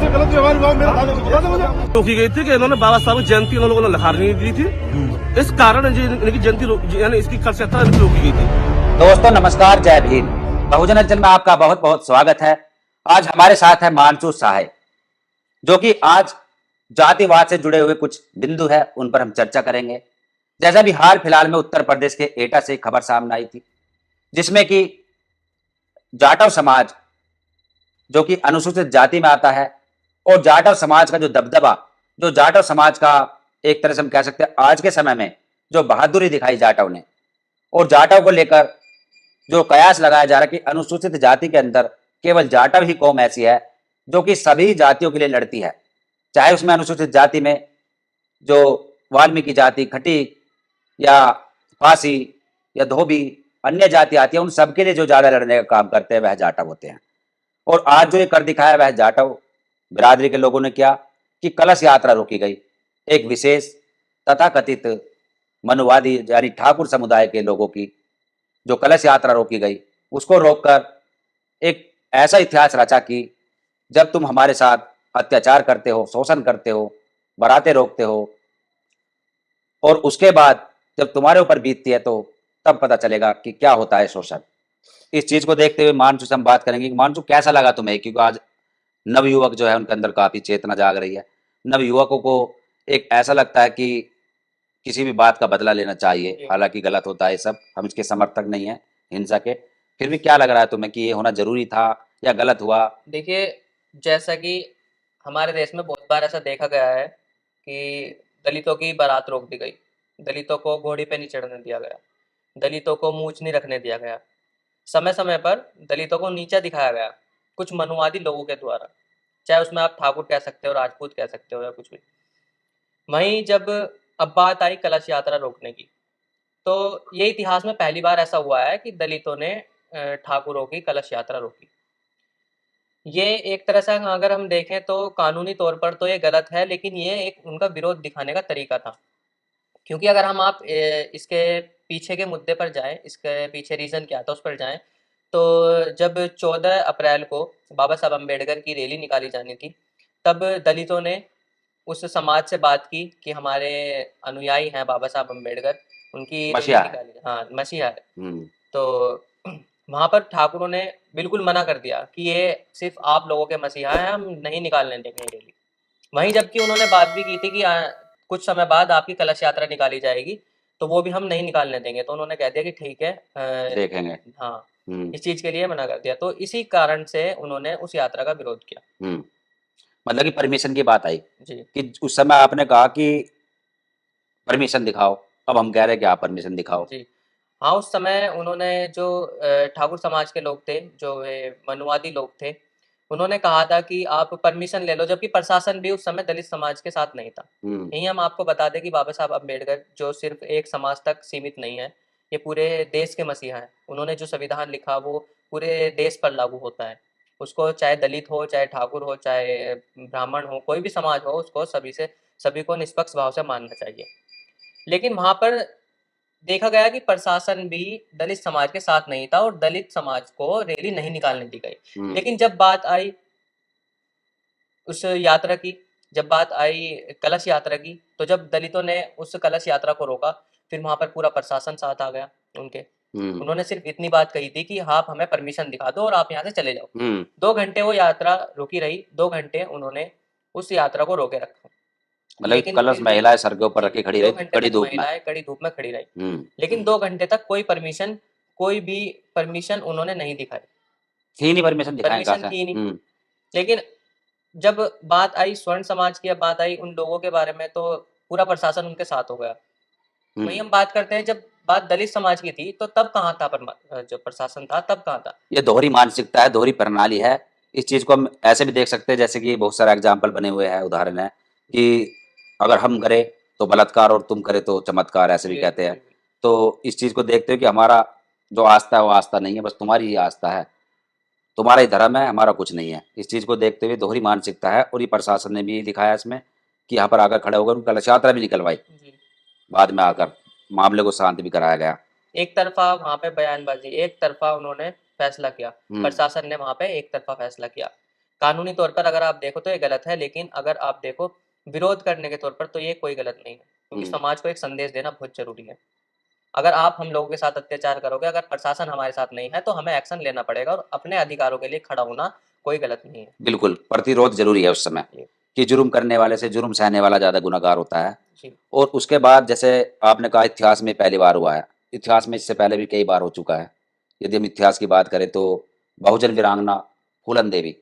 से गलत व्यवहार हुआ मेरे साथ बता दो मुझे। रोकी गई थी कि इन्होंने बाबा साहब की जयंती उन लोगों ने लिखानी दी थी, इस कारण इनकी जयंती यानी इसकी कल यात्रा रोकी गई थी। दोस्तों नमस्कार, जय भीम। बहुजन अंचल में आपका बहुत बहुत स्वागत है। आज हमारे साथ है मानसू साहे, जो कि आज जातिवाद से जुड़े हुए कुछ बिंदु है, उन पर हम चर्चा करेंगे। जैसा भी हाल फिलहाल में उत्तर प्रदेश के एटा से खबर सामने आई थी, जिसमें कि जाटव समाज जो कि अनुसूचित जाति में आता है, और जाटव समाज का जो दबदबा, जो जाटव समाज का एक तरह से हम कह सकते हैं आज के समय में जो बहादुरी दिखाई जाटव ने, और जाटव को लेकर जो कयास लगाया जा रहा है कि अनुसूचित जाति के अंदर केवल जाटव ही कौम ऐसी है जो कि सभी जातियों के लिए लड़ती है, चाहे उसमें अनुसूचित जाति में जो वाल्मीकि जाति, खटीक या फासी या धोबी अन्य जाति आती है, उन सबके लिए जो ज्यादा लड़ने का काम करते हैं वह जाटव होते हैं। और आज जो ये कर दिखाया वह जाटव बिरादरी के लोगों ने किया कि कलश यात्रा रोकी गई। एक विशेष तथाकथित मनुवादी यानी ठाकुर समुदाय के लोगों की जो कलश यात्रा रोकी गई, उसको रोककर एक ऐसा इतिहास रचा कि जब तुम हमारे साथ अत्याचार करते हो, शोषण करते हो, बारातें रोकते हो, और उसके बाद जब तुम्हारे ऊपर बीतती है तो तब पता चलेगा कि क्या होता है शोषण। इस चीज को देखते हुए मानसू से हम बात करेंगे कि मानसू कैसा लगा तुम्हें, क्योंकि आज नवयुवक जो है उनके अंदर काफी चेतना जाग रही है। नवयुवकों को एक ऐसा लगता है कि किसी भी बात का बदला लेना चाहिए, हालांकि गलत होता है सब, हम इसके समर्थक नहीं है हिंसा के, फिर भी क्या लग रहा है तुम्हें कि ये होना जरूरी था या गलत हुआ? देखिए, जैसा कि हमारे देश में बहुत बार ऐसा देखा गया है कि दलितों की बारात रोक दी गई, दलितों को घोड़ी पे नहीं चढ़ने दिया गया, दलितों को मूंछ नहीं रखने दिया गया, समय समय पर दलितों को नीचा दिखाया गया कुछ मनुवादी लोगों के द्वारा, चाहे उसमें आप ठाकुर कह सकते हो, राजपूत कह सकते हो या कुछ भी। वहीं जब अब बात आई कलश यात्रा रोकने की, तो ये इतिहास में पहली बार ऐसा हुआ है कि दलितों ने ठाकुरों की कलश यात्रा रोकी। ये एक तरह से अगर हम देखें तो कानूनी तौर पर तो ये गलत है, लेकिन ये एक उनका विरोध दिखाने का तरीका था। क्योंकि अगर हम आप इसके पीछे के मुद्दे पर जाएं, इसके पीछे रीज़न क्या था उस पर जाएं, तो जब 14 अप्रैल को बाबा साहब अम्बेडकर की रैली निकाली जानी थी, तब दलितों ने उस समाज से बात की कि हमारे अनुयायी हैं बाबा साहब अम्बेडकर, उनकी रैली मसीहा है। निकाली, हाँ मसीहा है। हम्म, तो वहाँ पर ठाकुरों ने बिल्कुल मना कर दिया कि ये सिर्फ आप लोगों के मसीहा हैं, हम नहीं निकालने देंगे ये रैली। वहीं जबकि उन्होंने बात भी की थी कि कुछ समय बाद आपकी कलश यात्रा निकाली जाएगी, तो वो भी हम नहीं निकालने देंगे। तो उन्होंने कह दिया कि ठीक है, देखेंगे। हाँ, हम्म, इस चीज़ के लिए मना कर दिया। तो इसी कारण से उन्होंने उस यात्रा का विरोध किया। हम्म, मतलब कि परमिशन की बात आई जी कि उस समय आपने कहा कि परमिशन दिखाओ, अब हम कह रहे हैं कि आप परमिशन दिखाओ। जी। हाँ, उस समय उन्होंने जो ठाकुर समाज के लोग थे, जो मनुवादी लोग थे, उन्होंने कहा था कि आप परमिशन ले लो, जबकि प्रशासन भी उस समय दलित समाज के साथ नहीं था। हम्म, यहीं हम आपको बता दें कि बाबा साहब अम्बेडकर जो सिर्फ एक समाज तक सीमित नहीं है, ये पूरे देश के मसीहा हैं। उन्होंने जो संविधान लिखा वो पूरे देश पर लागू होता है। उसको चाहे दलित हो, चाहे ठाकुर हो, चाहे ब्राह्मण हो, कोई भी समाज हो, उसको सभी को निष्पक्ष भाव से मानना चाहिए। लेकिन वहाँ पर देखा गया कि प्रशासन भी दलित समाज के साथ नहीं था और दलित समाज को रैली नहीं निकालने दी गई। लेकिन जब बात आई उस यात्रा की, जब बात आई कलश यात्रा की, तो जब दलितों ने उस कलश यात्रा को रोका, फिर वहाँ पर पूरा प्रशासन साथ आ गया उनके। हम्म, उन्होंने सिर्फ इतनी बात कही थी कि आप हमें परमिशन दिखा दो और आप यहाँ से चले जाओ। हम्म, 2 घंटे वो यात्रा रुकी रही, 2 घंटे उन्होंने उस यात्रा को रोके रखा। मतलब कि लेकिन कलश फिर भी महिलाएं सर के ऊपर जी, रखी खड़ी 2 रही घंटे कड़ी तक धूप में। महिलाएँ कड़ी धूप में खड़ी रही। हम्म, लेकिन 2 घंटे तक कोई भी परमिशन उन्होंने नहीं दिखाई, थी नहीं परमिशन, दिखाएं कहाँ परमिशन से? थी नहीं। लेकिन जब बात आई स्वर्ण समाज की, अब बात आई उन लोगों के बारे में, तो पूरा प्रशासन उनके साथ हो गया। वहीं हम बात करते हैं, जब बात दलित समाज की थी, तो तब कहाँ था जो प्रशासन था, तब कहाँ था? ये दोहरी मानसिकता है, दोहरी प्रणाली है। इस चीज को हम ऐसे भी देख सकते हैं, जैसे कि बहुत सारे एग्जाम्पल बने हुए हैं, उदाहरण है कि अगर हम करें तो बलात्कार और तुम करे तो चमत्कार, ऐसे भी जी, कहते हैं। जी, तो इस चीज को देखते हुए कि हमारा जो आस्था है वो आस्था नहीं है, बस तुम्हारी ही आस्था है, तुम्हारा ही धर्म है, हमारा कुछ नहीं है। इस चीज को देखते हुए दोहरी मानसिकता है, और ये प्रशासन ने भी दिखाया इसमें कि यहाँ पर आकर खड़े होकर उनकी कलश यात्रा भी निकलवाई, जी। बाद में आकर मामले को शांत भी कराया गया। एक तरफा वहाँ पे बयानबाजी, एक तरफा उन्होंने फैसला किया, हम्म, प्रशासन ने वहाँ पे एक तरफा फैसला किया। कानूनी तौर पर अगर आप देखो तो ये गलत है, लेकिन अगर आप देखो विरोध करने के तौर पर तो ये कोई गलत नहीं है, क्योंकि समाज को एक संदेश देना बहुत जरूरी है। अगर आप हम लोगों के साथ अत्याचार करोगे, अगर प्रशासन हमारे साथ नहीं है, तो हमें एक्शन लेना पड़ेगा और अपने अधिकारों के लिए खड़ा होना कोई गलत नहीं है। बिल्कुल, प्रतिरोध जरूरी है उस समय जी। कि जुर्म करने वाले से जुर्म सहने वाला ज्यादा गुनहगार होता है। जी। और उसके बाद जैसे आपने कहा इतिहास में पहली बार हुआ है, इतिहास में इससे पहले भी कई बार हो चुका है। यदि हम इतिहास की बात करें तो बहुजन वीरांगना फूलन देवी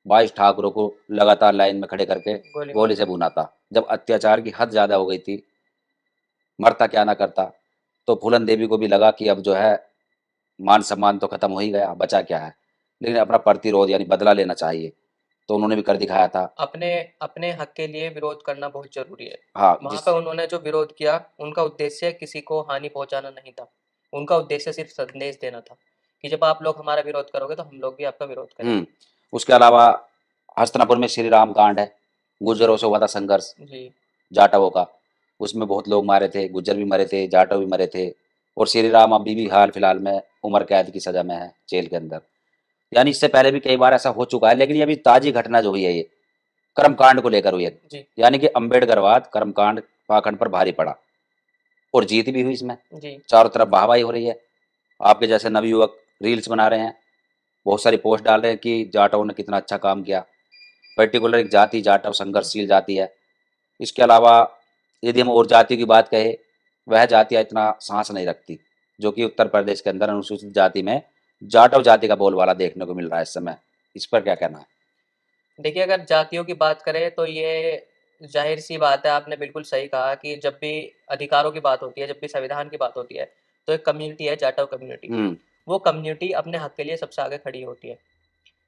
22 ठाकुरों को लगातार लाइन में खड़े करके गोली से भूना था। जब अत्याचार की हद ज्यादा हो गई थी, मरता क्या ना करता, तो फूलन देवी को भी लगा कि अब जो है मान सम्मान तो खत्म हो ही गया, बचा क्या है, लेकिन अपना प्रतिरोध यानी बदला लेना चाहिए, तो उन्होंने भी कर दिखाया था। अपने अपने हक के लिए विरोध करना बहुत जरूरी है। हाँ, वहां पर उन्होंने जो विरोध किया, उनका उद्देश्य किसी को हानि पहुंचाना नहीं था, उनका उद्देश्य सिर्फ संदेश देना था कि जब आप लोग हमारा विरोध करोगे तो हम लोग भी आपका विरोध करेंगे। उसके अलावा हस्तिनापुर में श्री राम कांड है, गुर्जरों से हुआ था संघर्ष जी। जाटवों का, उसमें बहुत लोग मारे थे, गुर्जर भी मरे थे, जाटव भी मरे थे। और श्री राम अभी भी हाल फिलहाल में उम्र कैद की सजा में है जेल के अंदर। यानी इससे पहले भी कई बार ऐसा हो चुका है, लेकिन ये अभी ताजी घटना जो हुई है, ये कर्मकांड को लेकर हुई है। जी। यानी कि अम्बेडकरवाद कर्मकांड पाखंड पर भारी पड़ा और जीत भी हुई इसमें। जी। चारों तरफ वाहवाही हो रही है। आपके जैसे नवयुवक रील्स बना रहे हैं, बहुत सारी पोस्ट डाल रहे हैं कि जाटवों ने कितना अच्छा काम किया। पर्टिकुलर एक जाति जाटव संघर्षशील जाति है। इसके अलावा यदि हम और जातियों की बात कहें, वह जातियाँ इतना सांस नहीं रखती, जो कि उत्तर प्रदेश के अंदर अनुसूचित जाति में जाटव जाति का बोलबाला देखने को मिल रहा है इस समय। इस पर क्या कहना है? देखिए, अगर जातियों की बात करें तो ये जाहिर सी बात है, आपने बिल्कुल सही कहा कि जब भी अधिकारों की बात होती है, जब भी संविधान की बात होती है, तो एक कम्युनिटी है जाटव कम्युनिटी। वो कम्युनिटी अपने हक के लिए सबसे आगे खड़ी होती है।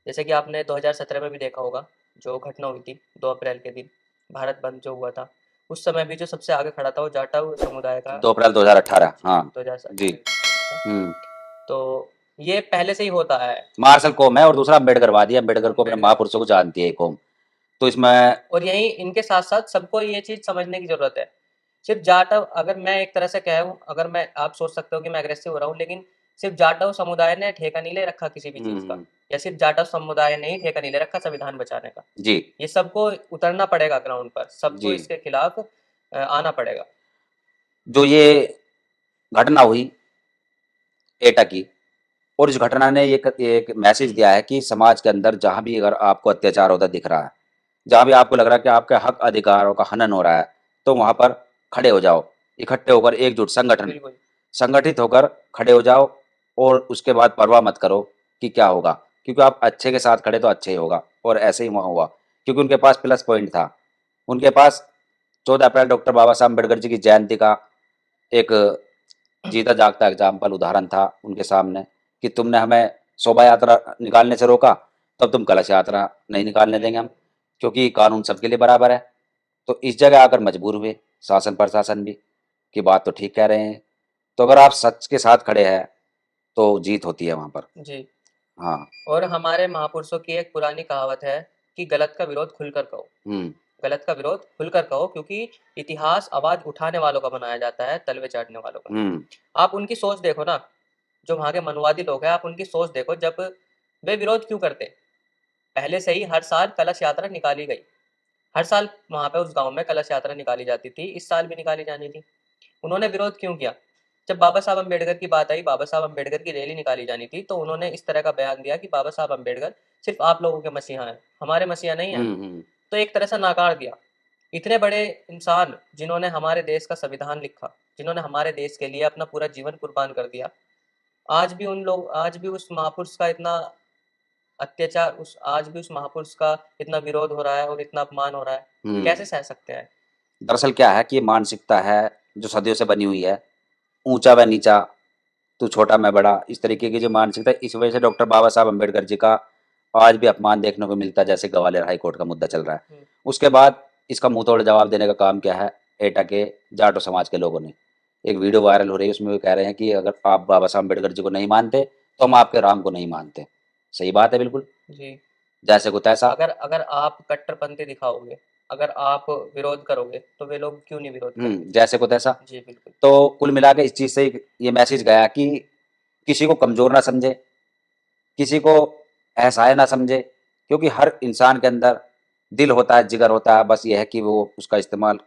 जैसे कि आपने 2017 में भी देखा होगा, जो घटना हुई थी 2 अप्रैल के दिन, भारत बंद जो हुआ था, उस समय भी जो सबसे आगे खड़ा था वो जाटव समुदाय का 2 अप्रैल 2018। हाँ 2018 जी। तो ये पहले से ही होता है। मार्शल कौम है और दूसरा अम्बेडकरवादी है। अम्बेडकर को अपने महापुरुषों को जानती है ये कौम, तो इसमें और यही इनके साथ साथ सबको ये चीज समझने की जरूरत है। सिर्फ जाटव, अगर मैं एक तरह से कहूँ, अगर मैं, आप सोच सकते हो कि मैं अग्रेसिव हो रहा हूँ, लेकिन सिर्फ जाटव समुदाय ने ठेका नहीं ले रखा किसी भी चीज का, या सिर्फ जाटव समुदाय ने ही ठेका नहीं ले रखा संविधान बचाने का। जी, ये सबको उतरना पड़ेगा ग्राउंड पर, सबको जी। इसके खिलाफ आना पड़ेगा। जो ये घटना हुई एटा की, और इस घटना ने एक मैसेज दिया है कि समाज के अंदर जहाँ भी अगर आपको अत्याचार होता दिख रहा है, जहाँ भी आपको लग रहा है कि आपके हक अधिकारों का हनन हो रहा है, तो वहाँ पर खड़े हो जाओ, इकट्ठे होकर एकजुट बिल्कुल। संगठित होकर खड़े हो जाओ। और उसके बाद परवाह मत करो कि क्या होगा, क्योंकि आप अच्छे के साथ खड़े तो अच्छे ही होगा, और ऐसे ही वहाँ हुआ। क्योंकि उनके पास प्लस पॉइंट था, उनके पास 14 अप्रैल डॉक्टर बाबा साहब अम्बेडकर जी की जयंती का एक जीता जागता एग्जाम्पल उदाहरण था उनके सामने कि तुमने हमें शोभा यात्रा निकालने से रोका, तब तुम कलश यात्रा नहीं निकालने देंगे हम, क्योंकि कानून सबके लिए बराबर है। तो इस जगह आकर मजबूर हुए शासन प्रशासन भी कि बात तो ठीक कह रहे हैं। तो अगर आप सच के साथ खड़े हैं तो जीत होती है वहां पर। जी। हाँ। और हमारे महापुरुषों की एक पुरानी कहावत है कि गलत का विरोध खुलकर कहो। गलत का विरोध खुलकर कहो, क्योंकि इतिहास आवाज उठाने वालों का बनाया जाता है, तलवे चाटने वालों का। आप उनकी सोच देखो ना, जो वहाँ के मनुवादी लोग हैं, आप उनकी सोच देखो, जब वे विरोध क्यों करते। पहले से ही हर साल कलश यात्रा निकाली गई, हर साल वहाँ पे उस गांव में कलश यात्रा निकाली जाती थी, इस साल भी निकाली जानी थी। उन्होंने विरोध क्यों किया? जब बाबा साहब अम्बेडकर की बात आई, बाबा साहब अम्बेडकर की रैली निकाली जानी थी, तो उन्होंने इस तरह का बयान दिया कि बाबा साहब अम्बेडकर सिर्फ आप लोगों के मसीहा हैं, हमारे मसीहा नहीं है। तो एक तरह से नकार दिया। इतने बड़े इंसान जिन्होंने हमारे देश का संविधान लिखा, जिन्होंने हमारे देश के लिए अपना पूरा जीवन कुर्बान कर दिया, आज भी उस महापुरुष का इतना अत्याचार, आज भी उस महापुरुष का इतना विरोध हो रहा है और इतना अपमान हो रहा है, कैसे सह सकते हैं? दरअसल क्या है कि ये मानसिकता है जो सदियों से बनी हुई है, ऊंचा व नीचा, तू छोटा मैं बड़ा, इस तरीके की जो मानसिकता है, इस वजह से डॉक्टर बाबा साहब अम्बेडकर जी का आज भी अपमान देखने को मिलता है, जैसे ग्वालियर हाई कोर्ट का मुद्दा चल रहा है। उसके बाद इसका मुंह तोड़ जवाब देने का काम क्या है, एटा के जाटो समाज के लोगों ने। एक वीडियो वायरल हो रही है, उसमें वो कह रहे हैं कि अगर आप बाबा साहब अम्बेडकर जी को नहीं मानते तो हम आपके राम को नहीं मानते। सही बात है बिल्कुल, जी। जैसे को तैसा। अगर आप कट्टरपंथी दिखाओगे, अगर आप विरोध करोगे, तो वे लोग क्यों नहीं विरोध करेंगे? जैसे को तैसा। जी बिल्कुल। तो कुल मिला के इस चीज से ये मैसेज गया कि किसी को कमजोर ना समझे, किसी को असहाय ना समझे, क्योंकि हर इंसान के अंदर दिल होता है, जिगर होता है, बस यह है कि वो उसका इस्तेमाल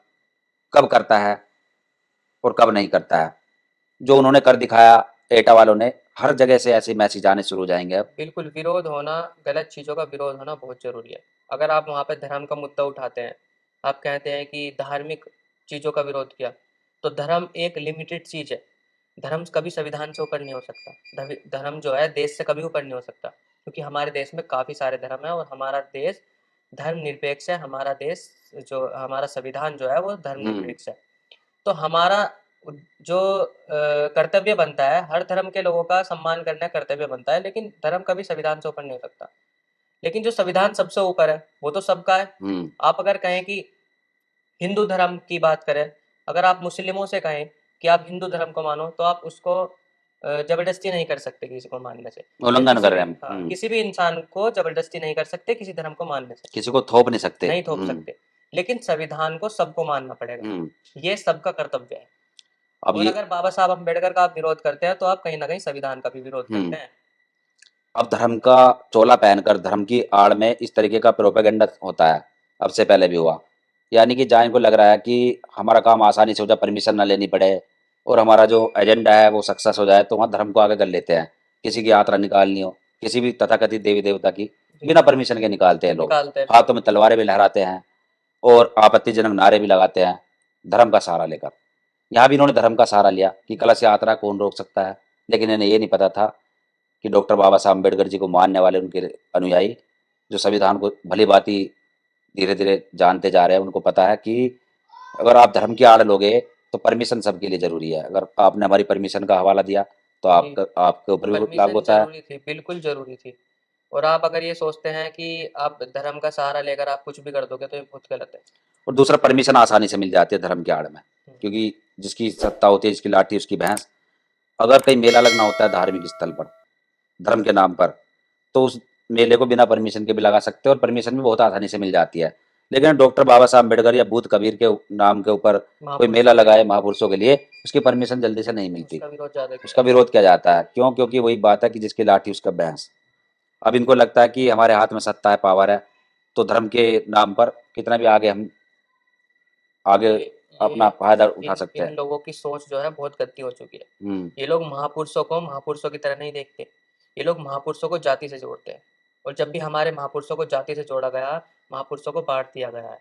कब करता है और कब नहीं करता है। जो उन्होंने कर दिखाया एटा वालों ने, हर जगह से ऐसे मैसेज आने शुरू हो जाएंगे अब। बिल्कुल, विरोध होना, गलत चीज़ों का विरोध होना बहुत ज़रूरी है। अगर आप वहाँ पे धर्म का मुद्दा उठाते हैं, आप कहते हैं कि धार्मिक चीज़ों का विरोध किया, तो धर्म एक लिमिटेड चीज़ है। धर्म कभी संविधान से ऊपर नहीं हो सकता। धर्म जो है देश से कभी ऊपर नहीं हो सकता, क्योंकि हमारे देश में काफ़ी सारे धर्म हैं और हमारा देश धर्मनिरपेक्ष है। हमारा देश जो हमारा संविधान जो है वो धर्मनिरपेक्ष है। तो हमारा जो कर्तव्य बनता है, हर धर्म के लोगों का सम्मान करना कर्तव्य बनता है, लेकिन धर्म कभी संविधान से ऊपर नहीं हो सकता। लेकिन जो संविधान सबसे ऊपर है, वो तो सबका है। आप अगर कहें कि हिंदू धर्म की बात करें, अगर आप मुस्लिमों से कहें कि आप हिंदू धर्म को मानो, तो आप उसको ज़बरदस्ती नहीं कर सकते किसी को मानने से। उल्लंघन किसी कर भी रहे हैं हम। हाँ, किसी भी इंसान को ज़बरदस्ती नहीं कर सकते किसी धर्म को मानने से। किसी को थोप नहीं सकते। नहीं थोप सकते, लेकिन संविधान को सबको मानना पड़ेगा। ये सबका कर्तव्य है। अब और ये अगर बाबा साहब अम्बेडकर का आप विरोध करते हैं, तो आप कहीं न कहीं संविधान का भी विरोध करते हैं। अब धर्म का चोला पहनकर धर्म की आड़ में इस तरीके का प्रोपेगेंडा होता है, अब से पहले भी हुआ। यानी कि जहाँ इनको लग रहा है कि हमारा काम आसानी से हो जाए, परमिशन ना लेनी पड़े और हमारा जो एजेंडा है वो सक्सेस हो जाए, तो वहाँ धर्म को आगे कर लेते हैं। किसी की यात्रा निकालनी हो, किसी भी तथाकथित देवी देवता की, बिना परमिशन के निकालते हैं लोग। निकालते हैं। हाथों में तलवारें भी लहराते हैं और आपत्तिजनक नारे भी लगाते हैं धर्म का सहारा लेकर। यहाँ भी इन्होंने धर्म का सहारा लिया कि कलश यात्रा कौन रोक सकता है, लेकिन इन्हें ये नहीं पता था कि डॉक्टर बाबा साहब अम्बेडकर जी को मानने वाले उनके अनुयायी, जो संविधान को भली भांति धीरे धीरे जानते जा रहे हैं, उनको पता है कि अगर आप धर्म की आड़ लोगे तो परमिशन सबके लिए जरूरी है। अगर आपने हमारी परमिशन का हवाला दिया तो आपके ऊपर भी लागू परमिशन होता है। ज़रूरी थी, बिल्कुल ज़रूरी थी। और आप अगर ये सोचते हैं कि आप धर्म का सहारा लेकर आप कुछ भी कर दोगे, तो ये बहुत गलत है। और दूसरा, परमिशन आसानी से मिल जाती है धर्म की आड़ में, क्योंकि जिसकी सत्ता होती है, जिसकी लाठी उसकी भैंस। अगर कहीं मेला लगना होता है धार्मिक स्थल पर धर्म के नाम पर, तो उस मेले को बिना परमिशन के भी लगा सकते हैं और परमिशन भी बहुत आसानी से मिल जाती है। लेकिन डॉक्टर बाबा साहब अम्बेडकर या बुद्ध कबीर के नाम के ऊपर कोई मेला लगाए महापुरुषों के लिए, उसकी परमिशन जल्दी से नहीं मिलती, उसका विरोध किया जाता है। क्यों? क्योंकि वही बात है कि जिसकी लाठी उसका भैंस। अब इनको लगता है कि हमारे हाथ में सत्ता है, पावर है, तो धर्म के नाम पर कितना भी आगे अपना फायदा उठा सकते इन हैं। लोगों की सोच जो है बहुत गंदी हो चुकी है। ये लोग महापुरुषों को महापुरुषों की तरह नहीं देखते। ये लोग महापुरुषों को जाति से जोड़ते हैं, और जब भी हमारे महापुरुषों को जाति से जोड़ा गया, महापुरुषों को बांट दिया गया है।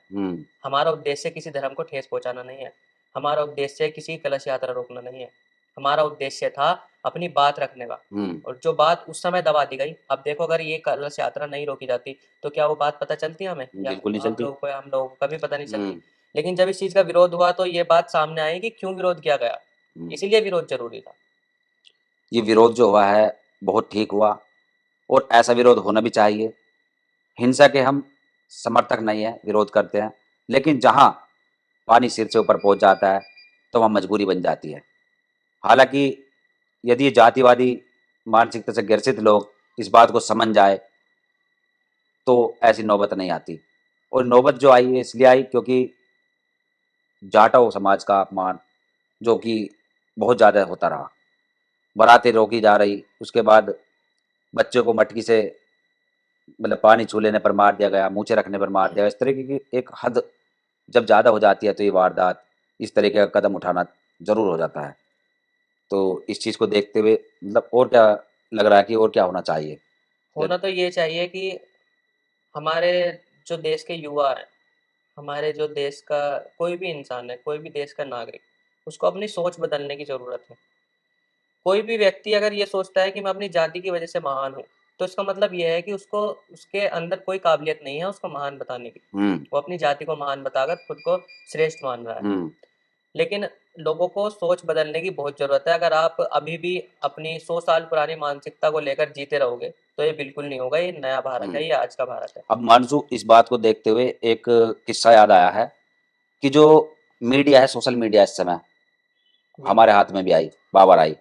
हमारा उद्देश्य किसी धर्म को ठेस पहुंचाना नहीं है। हमारा उद्देश्य किसी कलश यात्रा रोकना नहीं है। हमारा उद्देश्य था अपनी बात रखने का, और जो बात उस समय दबा दी गई। अब देखो, अगर ये कलश यात्रा नहीं रोकी जाती, तो क्या वो बात पता चलती हमें? बिल्कुल नहीं चलती। हम लोगों को कभी पता नहीं चलती। लेकिन जब इस चीज का विरोध हुआ, तो ये बात सामने आई कि क्यों विरोध किया गया। इसीलिए विरोध जरूरी था। ये विरोध जो हुआ है बहुत ठीक हुआ, और ऐसा विरोध होना भी चाहिए। हिंसा के हम समर्थक नहीं है, विरोध करते हैं, लेकिन जहां पानी सिर से ऊपर पहुंच जाता है तो वहां मजबूरी बन जाती है। हालांकि यदि ये जातिवादी मानसिकता से ग्रसित लोग इस बात को समझ जाए तो ऐसी नौबत नहीं आती। और नौबत जो आई है इसलिए आई क्योंकि जाटव समाज का अपमान जो कि बहुत ज़्यादा होता रहा, बारातें रोकी जा रही, उसके बाद बच्चों को मटकी से मतलब पानी छू लेने पर मार दिया गया, मूछें रखने पर मार दिया गया। इस तरीके की एक हद जब ज़्यादा हो जाती है तो ये वारदात, इस तरीके का कदम उठाना ज़रूर हो जाता है। तो इस चीज़ को देखते हुए मतलब और क्या लग रहा है कि और क्या होना चाहिए? होना तो ये चाहिए कि हमारे जो देश के युवा हैं, हमारे जो देश का कोई भी इंसान है, कोई भी देश का नागरिक, उसको अपनी सोच बदलने की ज़रूरत है। कोई भी व्यक्ति अगर ये सोचता है कि मैं अपनी जाति की वजह से महान हूँ, तो इसका मतलब ये है कि उसको उसके अंदर कोई काबिलियत नहीं है उसको महान बताने की। वो अपनी जाति को महान बताकर खुद को श्रेष्ठ मान रहा है। लेकिन लोगों को सोच बदलने की बहुत ज़रूरत है। अगर आप अभी भी अपनी 100 साल पुरानी मानसिकता को लेकर जीते रहोगे, तो ये बिल्कुल नहीं होगा। ये नया भारत है, ये आज का भारत है। अब मानसू, इस बात को देखते हुए एक किस्सा याद आया है कि जो मीडिया है, सोशल मीडिया इस समय हमारे हाथ में भी आई, बाबर आई।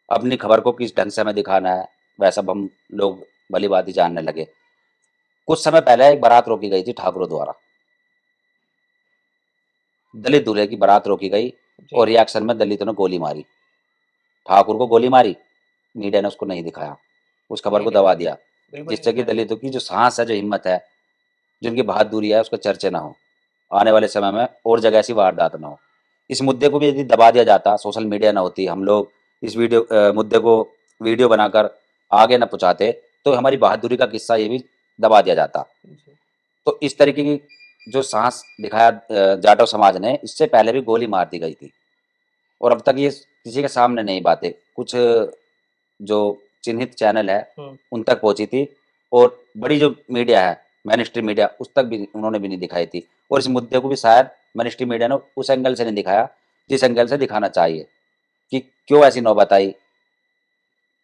अपनी खबर को किस ढंग से हमें दिखाना है वैसा हम लोग भली भांति जानने लगे। कुछ समय पहले एक बारात रोकी गई थी ठाकुरों द्वारा, दलित दूल्हे की बारात रोकी गई और रिएक्शन में दलितों ने गोली मारी, ठाकुर को गोली मारी। मीडिया ने उसको नहीं दिखाया, उस खबर को दबा दिया। बिल्कुल जिससे नहीं कि दिखाया। दलितों की जो साहस है, जो हिम्मत है, जो उनकी बहादुरी है, उसका चर्चा ना हो। आने वाले समय में और जगह ऐसी वारदात ना हो। इस मुद्दे को भी यदि दबा दिया जाता, सोशल मीडिया ना होती, हम लोग इस मुद्दे को वीडियो बनाकर आगे ना पहुँचाते, तो हमारी बहादुरी का किस्सा ये भी दबा दिया जाता। जी, तो इस तरीके की जो साहस दिखाया जाटव समाज ने, इससे पहले भी गोली मार दी गई थी और अब तक ये किसी के सामने नहीं बातें, कुछ जो चिन्हित चैनल है हुँ, उन तक पहुंची थी और बड़ी जो मीडिया है, मेन स्ट्रीम मीडिया, उस तक भी उन्होंने भी नहीं दिखाई थी। और इस मुद्दे को भी शायद मेन स्ट्रीम मीडिया ने उस एंगल से नहीं दिखाया जिस एंगल से दिखाना चाहिए, कि क्यों ऐसी नौबत आई,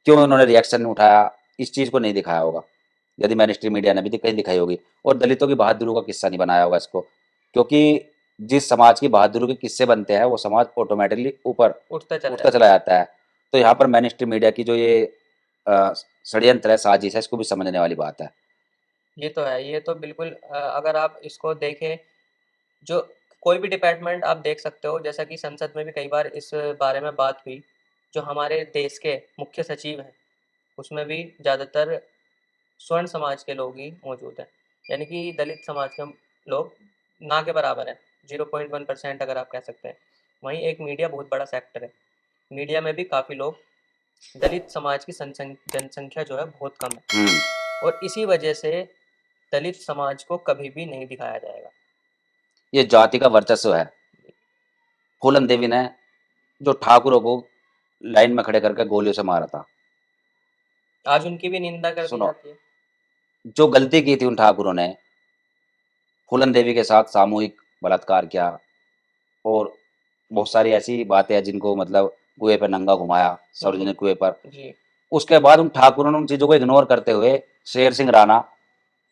क्यों उन्होंने रिएक्शन नहीं उठाया, इस चीज़ को नहीं दिखाया होगा। यदि मेन स्ट्रीम मीडिया ने भी कहीं दिखाई होगी, और दलितों की बहादुरी का किस्सा नहीं बनाया होगा इसको, क्योंकि जिस समाज की बहादुरी के किस्से बनते हैं वो समाज ऑटोमेटिकली ऊपर उठता चला उठता जाता चला जाता है। तो यहाँ पर मेन स्ट्रीम मीडिया की जो ये षड्यंत्र है, साजिश है, इसको भी समझने वाली बात है। ये तो है, ये तो बिल्कुल अगर आप इसको देखें, जो कोई भी डिपार्टमेंट आप देख सकते हो, जैसा कि संसद में भी कई बार इस बारे में बात हुई, जो हमारे देश के मुख्य सचिव हैं, उसमें भी ज़्यादातर स्वर्ण समाज के लोग ही मौजूद हैं। यानी कि दलित समाज के लोग ना के बराबर हैं, 0.1% अगर आप कह सकते हैं। वहीं एक मीडिया बहुत बड़ा सेक्टर है। मीडिया में भी काफ़ी लोग, दलित समाज की जनसंख्या जो है बहुत कम है, और इसी वजह से दलित समाज को कभी भी नहीं दिखाया जाएगा। ये जाति का वर्चस्व है। फूलन देवी ने जो ठाकुरों को लाइन में खड़े करके गोलियों से मारा था, आज उनकी भी निंदा कर दी सुनो, जाती है। जो गलती की थी उन ठाकुरों ने, फूलन देवी के साथ सामूहिक बलात्कार किया और बहुत सारी ऐसी बातें हैं जिनको मतलब कुएं पर नंगा घुमाया, सार्वजनिक कुएं पर। जी, उसके बाद उन ठाकुरों ने उन चीजों को इग्नोर करते हुए शेर सिंह राणा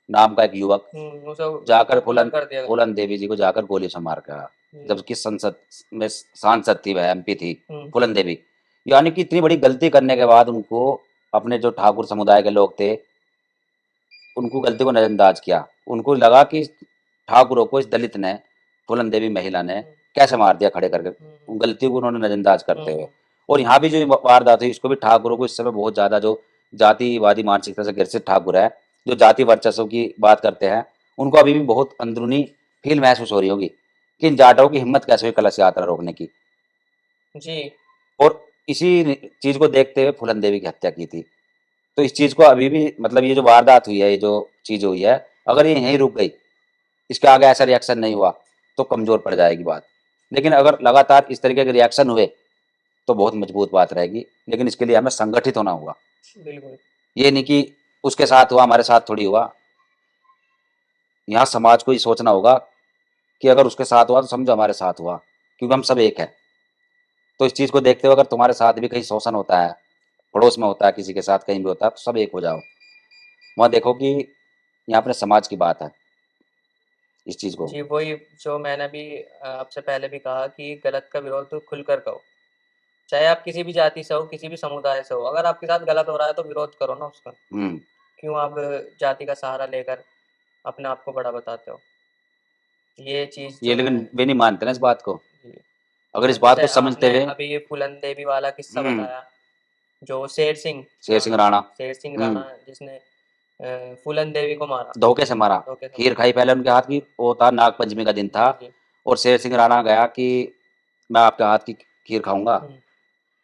नाम का एक युवक उसे जाकर पॉपुलर कर दिया गया। फूलन देवी जी को जाकर गोली से मार कर आया। जी, जबकि संसद में सांसद थी, वह एमपी थी, हुँ, फूलन देवी। यानी कि इतनी बड़ी गलती करने के बाद उनको, अपने जो ठाकुर समुदाय के लोग थे, उनको गलती को नजरअंदाज किया। उनको लगा कि ठाकुरों को इस दलित ने, फूलन देवी महिला ने हुँ, कैसे मार दिया खड़े करके, हुँ, गलती को उन्होंने नजरअंदाज करते हुए। हुँ, और यहाँ भी जो वारदात हुई, इसको भी ठाकुरों को इस समय बहुत ज्यादा, जो जातिवादी मानसिकता से ग्रसित ठाकुर है, जो जाति वर्चस्व की बात करते हैं, उनको अभी भी बहुत अंदरूनी फील महसूस हो रही होगी कि इन जाटों की हिम्मत कैसे हुई कलश यात्रा रोकने की। जी, और इसी चीज को देखते हुए फूलन देवी की हत्या की थी। तो इस चीज को अभी भी, मतलब ये जो वारदात हुई है, ये जो चीज हुई है, अगर ये यहीं रुक गई, इसके आगे ऐसा रिएक्शन नहीं हुआ, तो कमजोर पड़ जाएगी बात। लेकिन अगर लगातार इस तरीके के रिएक्शन हुए तो बहुत मजबूत बात रहेगी। लेकिन इसके लिए हमें संगठित होना होगा। बिल्कुल। ये नहीं कि उसके साथ हुआ हमारे साथ थोड़ी हुआ। यहाँ समाज को ये सोचना होगा कि अगर उसके साथ हुआ तो समझो हमारे साथ हुआ, क्योंकि हम सब एक है। तो इस चीज को देखते हुए अगर तुम्हारे साथ भी कहीं शोषण होता है, पड़ोस में होता है, किसी के साथ कहीं भी होता है, तो सब एक हो जाओ। वहाँ देखो कि यहाँ अपने समाज की बात है, इस चीज को। जी, वही जो मैंने भी आपसे पहले भी कहा कि गलत का विरोध तो खुलकर करो। चाहे आप किसी भी जाति से हो, किसी भी समुदाय से हो, अगर आपके साथ गलत हो रहा है तो विरोध करो ना उसका। हम्म। क्यों आप जाति का सहारा लेकर अपने आप को बड़ा बताते हो? ये चीज़ ये जो है, लेकिन वे नहीं मानते ना इस बात को। जी, अगर इस बात जैसे को समझते आपने हुए। अभी ये फूलन देवी वाला किस्सा हम्म। बताया, जो शेर सिंह शेर सिंह राणा। शेर सिंह हम्म। राणा जिसने फूलन देवी को मारा, धोखे से मारा। धोखे से खीर मारा। खाई पहले उनके हाथ की, वो था नाग पंचमी का दिन था। जी, जी। और शेर सिंह राणा गया कि मैं आपके हाथ की खीर खाऊंगा। हुँ,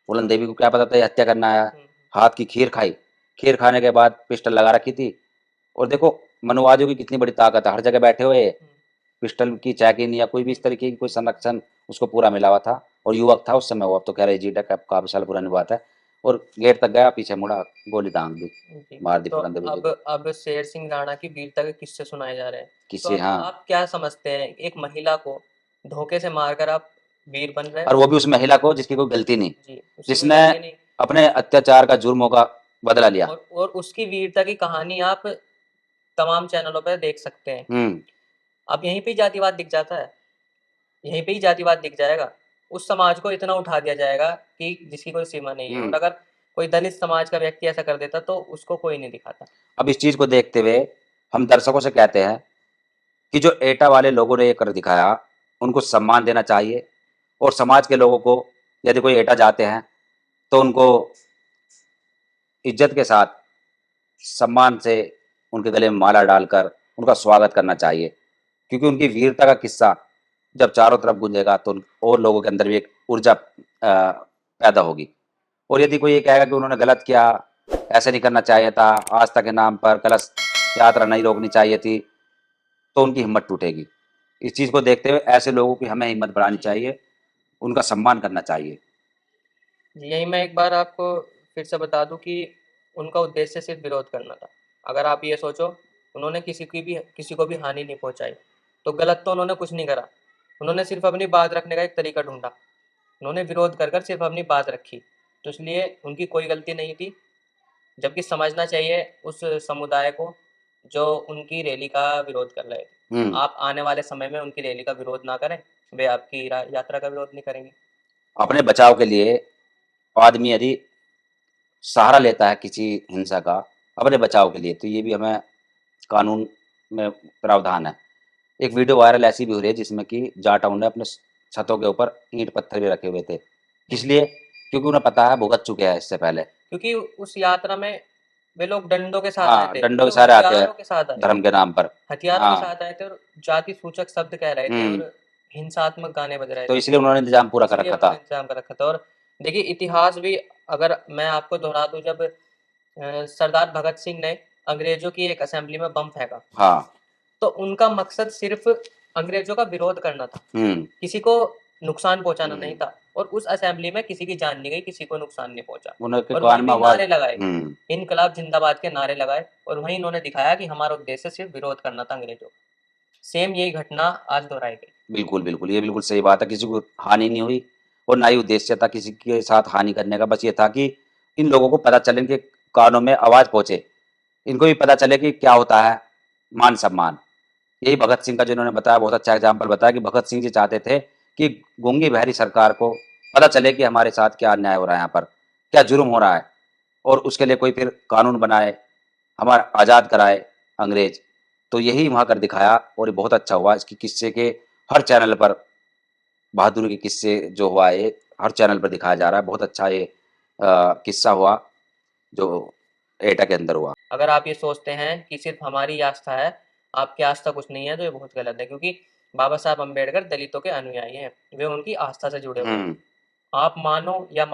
फूलन देवी को क्या पता था ये हत्या करना आया। हुँ, हाथ की खीर खाई। खीर खाने के बाद पिस्टल लगा रखी थी। और देखो मनुवादियों की कितनी बड़ी ताकत है, हर जगह बैठे हुए हुँ, पिस्टल की चैकिन या कोई भी इस तरीके की कोई संरक्षण उसको पूरा मिला हुआ था। और युवक था उस समय वो, अब तो कह रहे जीटा काफी साल पुरानी बात है। और गेट तक गया, पीछे मुड़ा, गोली दांग दी, जी। मार दी तो फूलन देवी जी अब को। अब शेर सिंह राणा की वीरता के किस्से सुनाए जा रहे हैं। तो किससे? अब हाँ। आप क्या समझते हैं, एक महिला को धोखे से मारकर आप वीर बन रहे और हो? वो भी उस महिला को जिसकी कोई गलती नहीं, जी, उसकी कोई जिसने गलती नहीं। अपने अत्याचार का जुर्मों का बदला लिया। और उसकी वीरता की कहानी आप तमाम चैनलों पे देख सकते हैं। हम्म। अब यहीं पे ही जातिवाद दिख जाता है, यहीं पे ही जातिवाद दिख जाएगा। उस समाज को इतना उठा दिया जाएगा कि जिसकी कोई सीमा नहीं है, और हम्म। अगर कोई दलित समाज का व्यक्ति ऐसा कर देता तो उसको कोई नहीं दिखाता। अब इस चीज को देखते हुए हम दर्शकों से कहते हैं कि जो एटा वाले लोगों ने ये कर दिखाया, उनको सम्मान देना चाहिए। और समाज के लोगों को, यदि कोई एटा जाते हैं तो उनको इज्जत के साथ सम्मान से उनके गले में माला डालकर उनका स्वागत करना चाहिए, क्योंकि उनकी वीरता का किस्सा जब चारों तरफ गूंजेगा तो और लोगों के अंदर भी एक ऊर्जा पैदा होगी। और यदि कोई ये कहेगा कि उन्होंने गलत किया, ऐसे नहीं करना चाहिए था, आस्था के नाम पर कलश यात्रा नहीं रोकनी चाहिए थी, तो उनकी हिम्मत टूटेगी। इस चीज़ को देखते हुए ऐसे लोगों की हमें हिम्मत बढ़ानी चाहिए, उनका सम्मान करना चाहिए। यही मैं एक बार आपको फिर से बता दूं कि उनका उद्देश्य सिर्फ विरोध करना था। अगर आप ये सोचो, उन्होंने किसी को भी हानि नहीं पहुंचाई, तो गलत तो उन्होंने कुछ नहीं करा। उन्होंने सिर्फ अपनी बात रखने का एक तरीका ढूंढा। उन्होंने विरोध कर सिर्फ अपनी बात रखी, तो इसलिए उनकी कोई गलती नहीं थी। जबकि समझना चाहिए उस समुदाय को जो उनकी रैली का विरोध कर रहे थे। आप आने वाले समय में उनकी रैली का विरोध ना करें, वे आपकी यात्रा का विरोध नहीं करेंगे। अपने बचाव के लिए आदमी यदि सहारा लेता है किसी हिंसा का अपने बचाव के लिए, तो ये भी हमें कानून में प्रावधान है। एक वीडियो वायरल ऐसी भी हो रही है जिसमें कि जाटाओं ने अपने छतों के ऊपर ईंट पत्थर भी रखे हुए थे। इसलिए क्योंकि उन्हें पता है, भुगत चुके हैं इससे पहले। क्योंकि उस यात्रा में वे लोग डंडों के साथ हाँ, आए थे, डंडों के तो सहारे आते हैं हथियारों के साथ आए धर्म के नाम पर। हथियारों हाँ। के साथ आए थे और जाति सूचक शब्द कह रहे थे और हिंसात्मक गाने बज रहे तो थे। इसलिए उन्होंने इंतजाम पूरा कर इसलिए रखा था। उन्होंने इंतजाम कर रखा था। और देखिए, इतिहास भी अगर मैं आपको दोहरा दूं, जब सरदार भगत सिंह ने अंग्रेजों की एक असेंबली में बम फेंका, हाँ, तो उनका मकसद सिर्फ अंग्रेजों का विरोध करना था, किसी को नुकसान पहुंचाना नहीं था। और उस असेंबली में किसी की जान नहीं गई, किसी को नुकसान नहीं पहुंचा। उनके और कान वहीं में भी आवाज नारे लगाए, इनकलाब जिंदाबाद के नारे लगाए, और वहीं इन्होंने दिखाया कि हमारा उद्देश्य सिर्फ विरोध करना था अंग्रेजों का। सेम यही घटना आज दोहराई गई। बिल्कुल, बिल्कुल, ये बिल्कुल सही बात है। किसी को हानि नहीं हुई और ना ही उद्देश्य था किसी के साथ हानि करने का। बस ये था कि इन लोगों को पता चले, इनके कानों में आवाज़ पहुँचे, इनको भी पता चले कि क्या होता है मान-सम्मान। यही भगत सिंह का जिन्होंने बताया, बहुत अच्छा एग्ज़ाम्पल बताया कि भगत सिंह जी चाहते थे कि गूंगी बहरी सरकार को पता चले कि हमारे साथ क्या अन्याय हो रहा है यहाँ पर, क्या जुर्म हो रहा है, और उसके लिए कोई फिर कानून बनाए, हमारा आज़ाद कराए अंग्रेज। तो यही वहाँ कर दिखाया और ये बहुत अच्छा हुआ। इसके किस्से के हर चैनल पर बहादुरी के किस्से जो हुआ है, ये हर चैनल पर दिखाया जा रहा है। बहुत अच्छा ये किस्सा हुआ जो एटा के अंदर हुआ। अगर आप ये सोचते हैं कि सिर्फ हमारी आस्था है, आपकी आस्था कुछ नहीं है, तो ये बहुत गलत है। क्योंकि बाबा साहब अम्बेडकर दलितों के अनुयायी हैं, वे उनकी आस्था से जुड़े हुए हैं। आप मानो या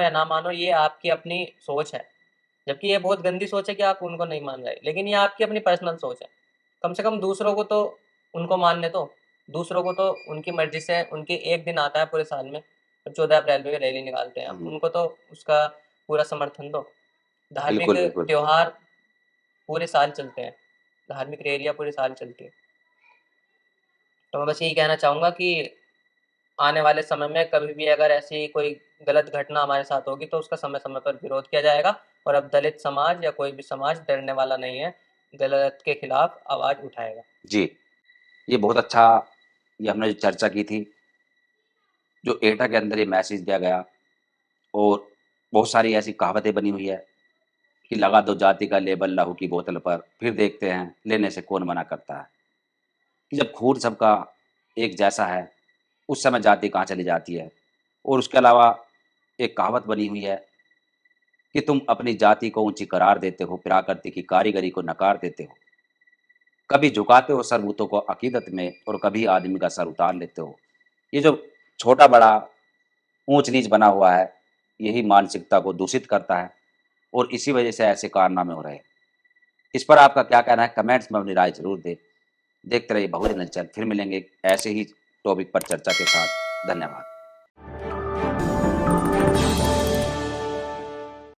ना मानो, ये आपकी अपनी सोच है। जबकि ये बहुत गंदी सोच है कि आप उनको नहीं मान रहे, लेकिन ये आपकी अपनी पर्सनल सोच है। कम से कम दूसरों को तो उनको मानने दो। दूसरों को तो उनकी मर्जी से, उनके एक दिन आता है पूरे साल में, 14 अप्रैल पे रैली निकालते हैं, उनको तो उसका पूरा समर्थन दो। धार्मिक बिल्कुल, बिल्कुल। त्योहार पूरे साल चलते हैं, धार्मिक रैलियाँ पूरे साल चलती है। तो मैं बस यही कहना चाहूँगा कि आने वाले समय में कभी भी अगर ऐसी कोई गलत घटना हमारे साथ होगी, तो उसका समय-समय पर विरोध किया जाएगा। और अब दलित समाज या कोई भी समाज डरने वाला नहीं है, गलत के खिलाफ आवाज़ उठाएगा। जी, ये बहुत अच्छा, ये हमने जो चर्चा की थी, जो एटा के अंदर ये मैसेज दिया गया, और बहुत सारी ऐसी कहावतें बनी हुई है कि लगा दो जाति का लेबल लहू की बोतल पर, फिर देखते हैं लेने से कौन मना करता है। कि जब खून सबका एक जैसा है, उस समय जाति कहाँ चली जाती है। और उसके अलावा एक कहावत बनी हुई है कि तुम अपनी जाति को ऊंची करार देते हो, प्राकृतिक की कारीगरी को नकार देते हो। कभी झुकाते हो सरबूतों को अकीदत में और कभी आदमी का सर उतार लेते हो। ये जो छोटा बड़ा ऊंच नीच बना हुआ है, यही मानसिकता को दूषित करता है और इसी वजह से ऐसे कारनामे हो रहे हैं। इस पर आपका क्या कहना है, कमेंट्स में अपनी राय जरूर दें। देखते रहिए बहुजन हलचल। फिर मिलेंगे एक ऐसे ही टॉपिक पर चर्चा के साथ। धन्यवाद।